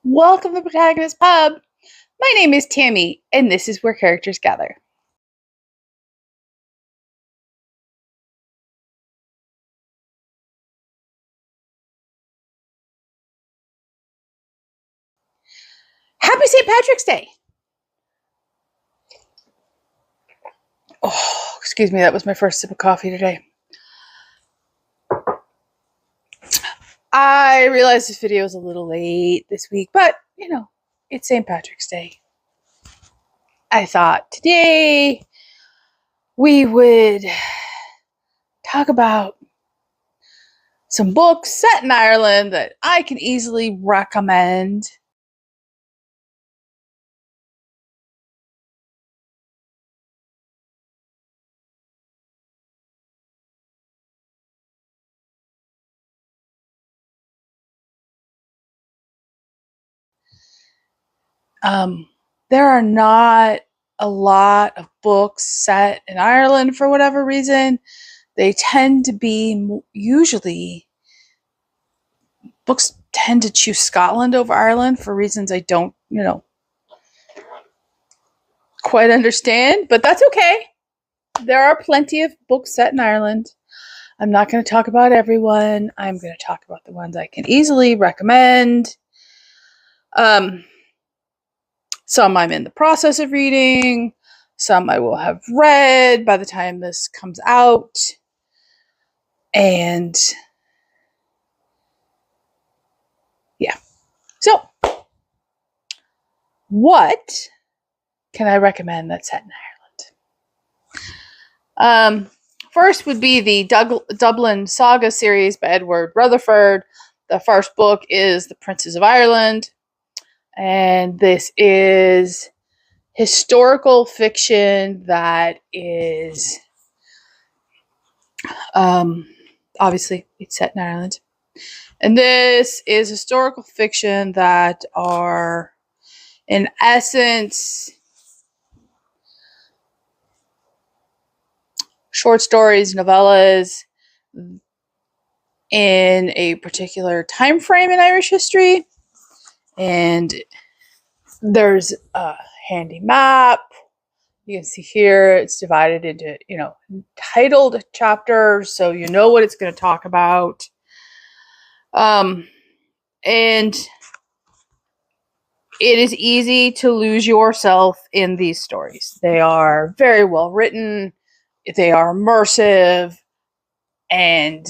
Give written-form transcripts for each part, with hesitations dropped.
Welcome to the Protagonist Pub. My name is Tammy, and this is where characters gather. Happy St. Patrick's Day! Oh, excuse me, that was my first sip of coffee today. I realize this video is a little late this week, but, it's St. Patrick's Day. I thought today we would talk about some books set in Ireland that I can easily recommend. There are not a lot of books set in Ireland for whatever reason. They tend to be usually books tend to choose Scotland over Ireland for reasons I don't, quite understand, but that's okay. There are plenty of books set in Ireland. I'm not going to talk about everyone. I'm going to talk about the ones I can easily recommend. Some I'm in the process of reading. Some I will have read by the time this comes out. And yeah. So, what can I recommend that's set in Ireland? First would be the Dublin Saga series by Edward Rutherford. The first book is The Princes of Ireland. And this is historical fiction that is, obviously, it's set in Ireland. And this is historical fiction that are, in essence, short stories, novellas, in a particular time frame in Irish history. And there's a handy map. You can see here it's divided into, titled chapters, so you know what it's going to talk about. And it is easy to lose yourself in these stories. They are very well written. They are immersive. And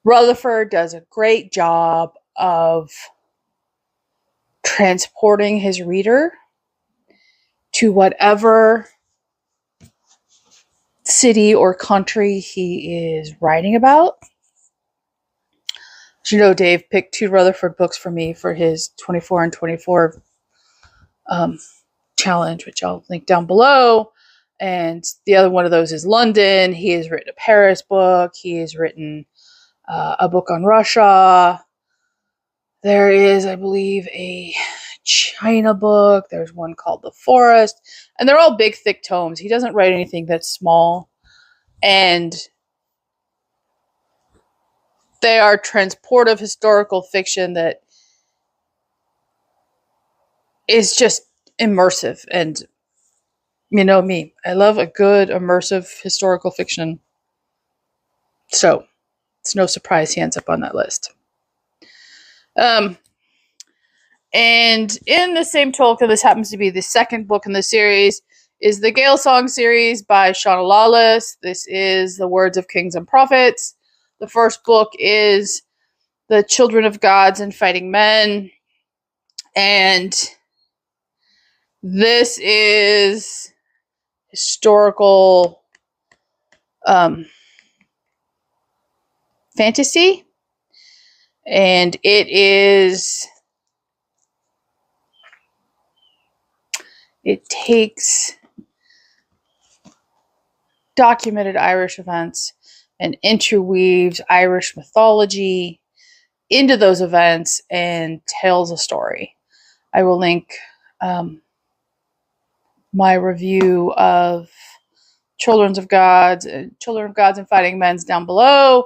Rutherford does a great job of transporting his reader to whatever city or country he is writing about. As you know, Dave picked 2 Rutherford books for me for his 24 and 24 challenge, which I'll link down below. And the other one of those is London. He has written a Paris book. He has written a book on Russia. There is, I believe, a China book. There's one called The Forest. And they're all big, thick tomes. He doesn't write anything that's small. And they are transportive historical fiction that is just immersive. And you know me, I love a good immersive historical fiction. So it's no surprise he ends up on that list. And in the same token, this happens to be the second book in the series, is the Gale Song series by Shauna Lawless. This is The Words of Kings and Prophets. The first book is The Children of Gods and Fighting Men. And this is historical fantasy. And it takes documented Irish events and interweaves Irish mythology into those events and tells a story. I will link my review of Children of Gods and Fighting Men's down below.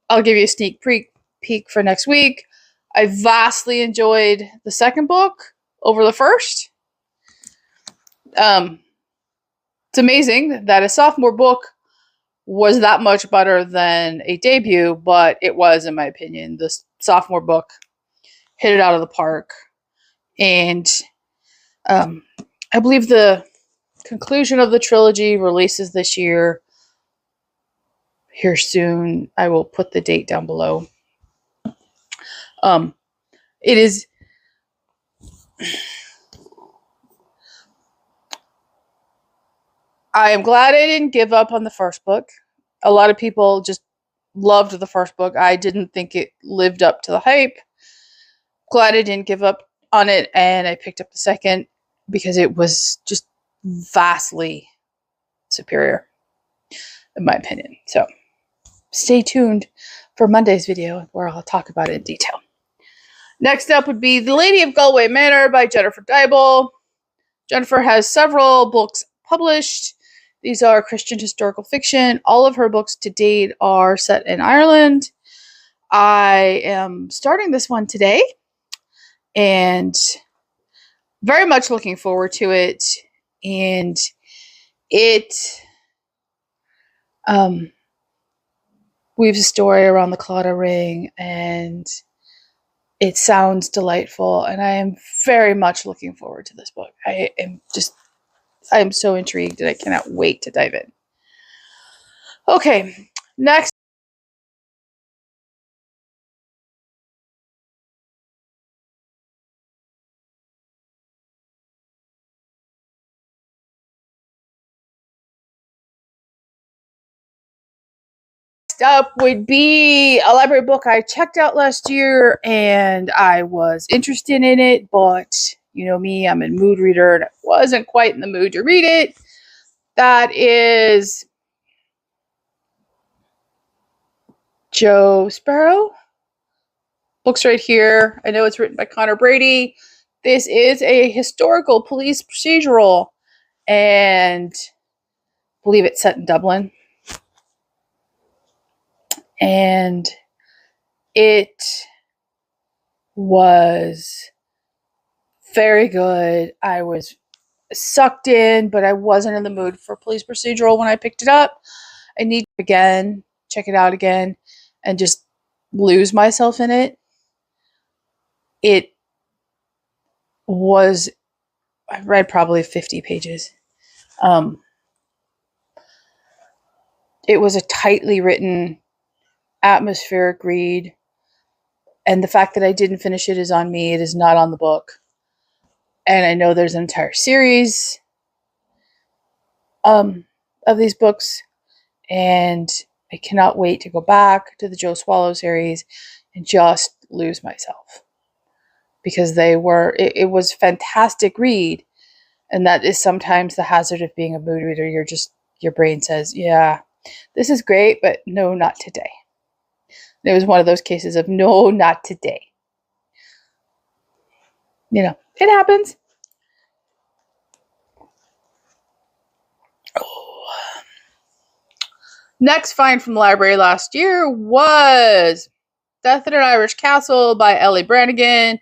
I'll give you a sneak peek for next week. I vastly enjoyed the second book over the first. It's amazing that a sophomore book was that much better than a debut, but it was, in my opinion. The sophomore book hit it out of the park. And I believe the conclusion of the trilogy releases this year. Here soon. I will put the date down below. It is... I am glad I didn't give up on the first book. A lot of people just loved the first book. I didn't think it lived up to the hype. Glad I didn't give up on it, and I picked up the second because it was just vastly superior, in my opinion. So stay tuned for Monday's video where I'll talk about it in detail. Next up would be The Lady of Galway Manor by Jennifer Deibel. Jennifer has several books published. These are Christian historical fiction. All of her books to date are set in Ireland. I am starting this one today and very much looking forward to it. And it weaves a story around the Claddagh ring, and it sounds delightful, and I am very much looking forward to this book. I am so intrigued and I cannot wait to dive in. Okay, next up would be a library book I checked out last year and I was interested in it, but you know me, I'm a mood reader and I wasn't quite in the mood to read it. That is Joe Sparrow. Book's right here. I know it's written by Connor Brady. This is a historical police procedural, and I believe it's set in Dublin. And it was very good. I was sucked in, but I wasn't in the mood for police procedural when I picked it up. I need to again, check it out again, and just lose myself in it. It was, I read probably 50 pages. It was a tightly written, atmospheric read. And the fact that I didn't finish it is on me. It is not on the book. And I know there's an entire series of these books. And I cannot wait to go back to the Joe Swallow series and just lose myself. Because it was a fantastic read. And that is sometimes the hazard of being a mood reader. Your brain says, yeah, this is great, but no, not today. It was one of those cases of no, not today. You know, it happens. Oh. Next find from the library last year was Death in an Irish Castle by Ellie Brannigan.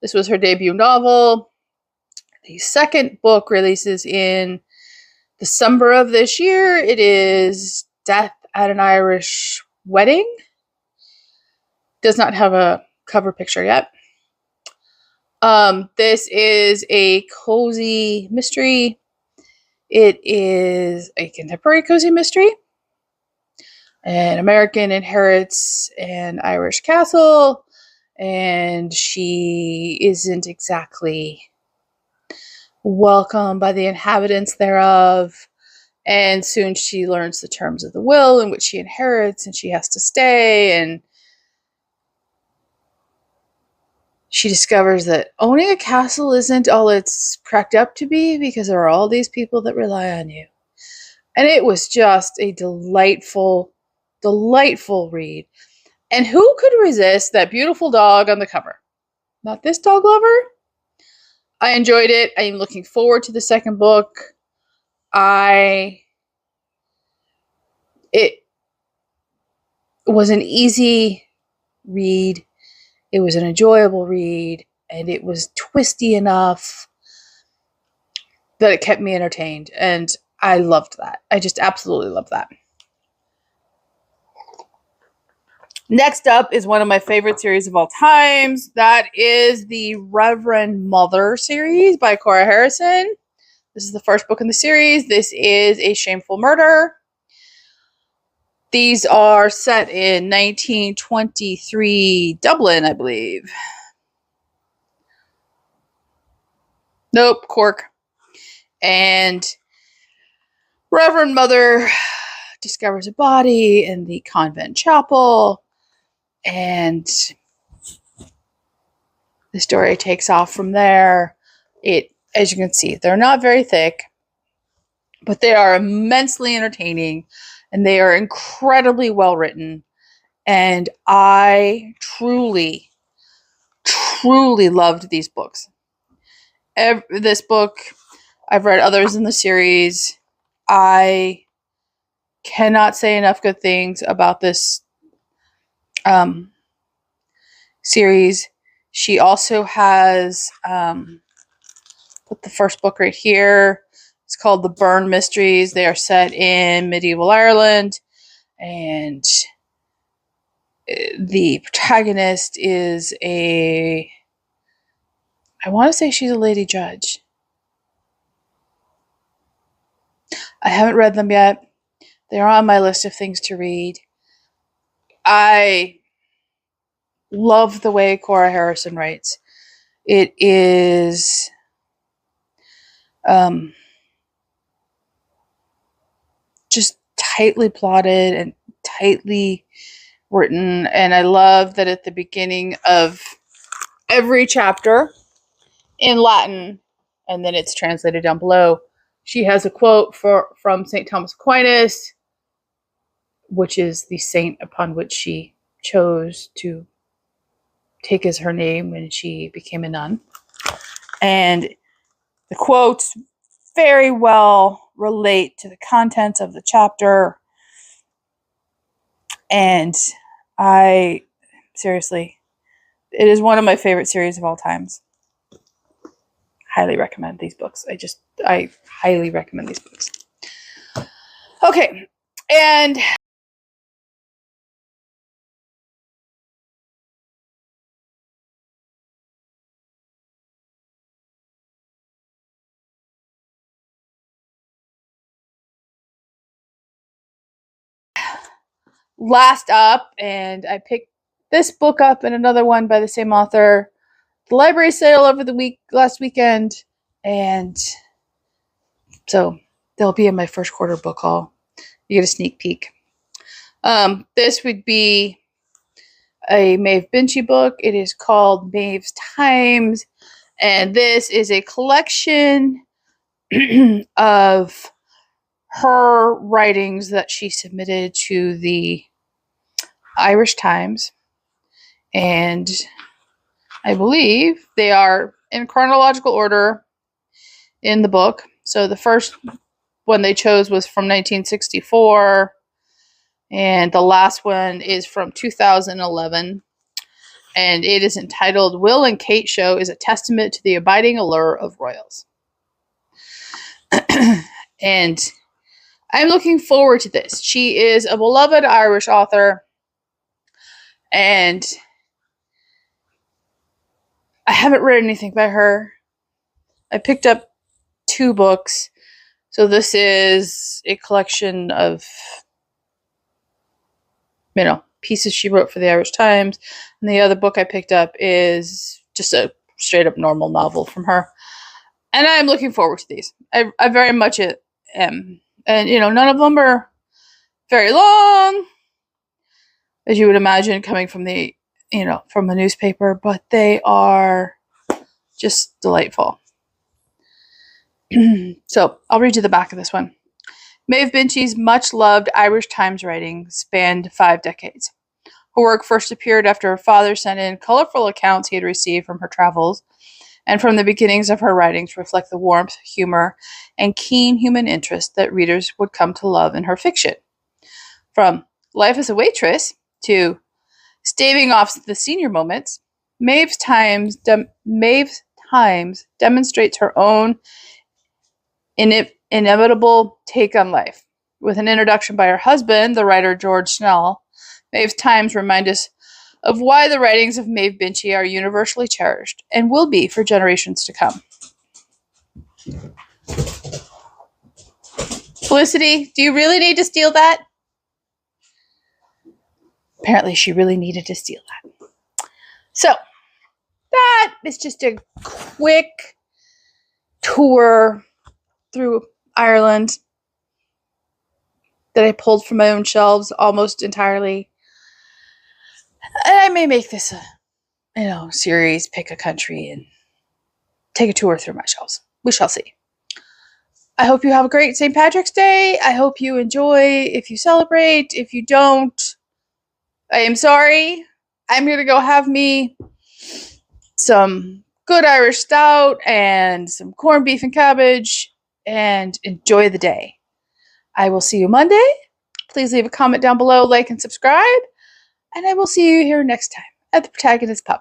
This was her debut novel. The second book releases in December of this year. It is Death at an Irish Wedding. Does not have a cover picture yet. This is a cozy mystery. It is a contemporary cozy mystery. An American inherits an Irish castle, and she isn't exactly welcome by the inhabitants thereof. And soon she learns the terms of the will in which she inherits, and she has to stay, and she discovers that owning a castle isn't all it's cracked up to be because there are all these people that rely on you. And it was just a delightful, delightful read. And who could resist that beautiful dog on the cover? Not this dog lover? I enjoyed it. I am looking forward to the second book. It was an easy read. It was an enjoyable read, and it was twisty enough that it kept me entertained, and I loved that. I just absolutely loved that. Next up is one of my favorite series of all times. That is the Reverend Mother series by Cora Harrison. This is the first book in the series. This is a shameful murder. These are set in 1923 Dublin, I believe. Nope, Cork. And Reverend Mother discovers a body in the convent chapel, and the story takes off from there. As you can see, they're not very thick, but they are immensely entertaining, and they are incredibly well written. And I truly, truly loved these books. This book, I've read others in the series. I cannot say enough good things about this series. She also has put the first book right here. It's called The Burn Mysteries. They are set in medieval Ireland, and the protagonist is I want to say she's a lady judge. I haven't read them yet. They're on my list of things to read. I love the way Cora Harrison writes. It is just tightly plotted and tightly written, and I love that at the beginning of every chapter in Latin, and then it's translated down below, she has a quote from St. Thomas Aquinas, which is the saint upon which she chose to take as her name when she became a nun. And the quotes very well relate to the contents of the chapter. And seriously, it is one of my favorite series of all times. Highly recommend these books. I highly recommend these books. Okay, and last up, and I picked this book up and another one by the same author. The library sale over the last weekend, and so they'll be in my first quarter book haul. You get a sneak peek. This would be a Maeve Binchy book. It is called Maeve's Times, and this is a collection of her writings that she submitted to the Irish Times, and I believe they are in chronological order in the book. So the first one they chose was from 1964, and the last one is from 2011, and it is entitled Will and Kate Show is a Testament to the Abiding Allure of Royals. And I'm looking forward to this. She is a beloved Irish author, and I haven't read anything by her. I picked up 2 books. So this is a collection of, pieces she wrote for the Irish Times. And the other book I picked up is just a straight up normal novel from her. And I'm looking forward to these. I very much am. And, none of them are very long, as you would imagine, coming from from a newspaper, but they are just delightful. So I'll read you the back of this one. Maeve Binchy's much-loved Irish Times writing spanned 5 decades. Her work first appeared after her father sent in colorful accounts he had received from her travels, and from the beginnings of her writings reflect the warmth, humor, and keen human interest that readers would come to love in her fiction. From life as a waitress to staving off the senior moments, Maeve's Times demonstrates her own inevitable take on life. With an introduction by her husband, the writer George Snell, Maeve's Times remind us of why the writings of Maeve Binchy are universally cherished and will be for generations to come. Felicity, do you really need to steal that? Apparently she really needed to steal that. So, that is just a quick tour through Ireland that I pulled from my own shelves almost entirely. And I may make this a series, pick a country and take a tour through my shelves. We shall see. I hope you have a great St. Patrick's Day. I hope you enjoy if you celebrate. If you don't, I am sorry. I'm going to go have me some good Irish stout and some corned beef and cabbage and enjoy the day. I will see you Monday. Please leave a comment down below, like and subscribe. And I will see you here next time at the Protagonist Pub.